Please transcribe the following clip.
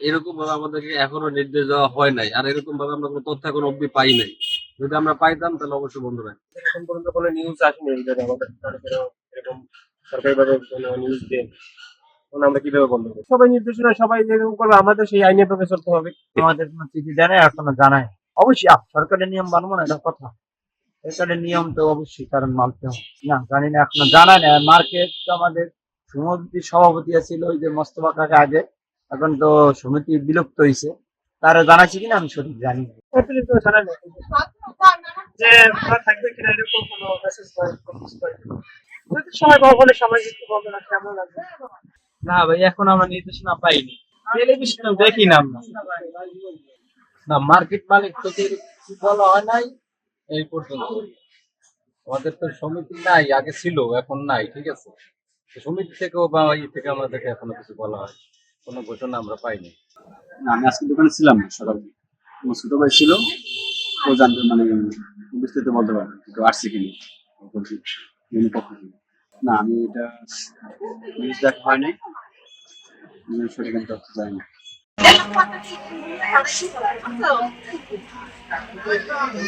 এরকম ভাবে আমাদেরকে এখনো নির্দেশ দেওয়া হয় নাই, আর এরকম ভাবে আমরা কোনো তথ্য এখন অব্দি পাই নাই। যদি আমরা পাইতাম তাহলে অবশ্যই বন্ধ রাখতাম। এখন পর্যন্ত কোনো নিউজ আসেনি এই বিষয়ে আমাদের, এরকম সরকারিভাবে কোনো নিউজ দেন, তখন আমরা কিভাবে বন্ধ করবো? সবাই নির্দেশনা সবাই যেরকম করবে আমাদের সেই আইনের ভাবে চলতে হবে। আমাদের কোনো চিঠি দেয় নাই, এখনো জানায় নাই। অবশ্যই সরকারের নিয়ম মানবো না, এটা কথা। সরকারের নিয়ম তো অবশ্যই কারণ মানতে হবে। না জানি না, এখনো জানায় না। মার্কেট তো আমাদের সমিতির সভাপতি ছিল ওই যে মোস্তফা কাকা আগে, এখন তো সমিতি বিলুপ্ত হয়েছে। তারা জানাচ্ছে কিনা আমি সঠিক জানি না। অতিরিক্ত কোনো জানা নেই যে ওরা থাকবে কিনা, এরকম কোনো মেসেজ করে যদি সবাই বলে সবাই যদি বলবে না কেমন লাগবে। না ভাই, এখন আমরা নির্দেশনা পাইনি। টেলিভিশন দেখি না আমরা। না, মার্কেট মালিক থেকে কিছু বলা হয় নাই এই পর্যন্ত। আমাদের তো সমিতি নাই, আগে ছিল এখন নাই, ঠিক আছে। তো সমিতি থেকেও বা থেকে আমাদেরকে এখনো কিছু বলা হয়, কোনো ঘোষণা আমরা পাইনি। না, আমি আজকে দোকানে ছিলাম না সকালে। আমার ছোট ভাই ছিল, ও জানতে মানে বিস্তারিত বলতে পারবে তো আসছে কিনা বলছি বিভিন্ন পক্ষ থেকে। না, আমি এটা নিউজ দেখা হয় নাই, আমি সঠিক আমি তথ্য জানি না।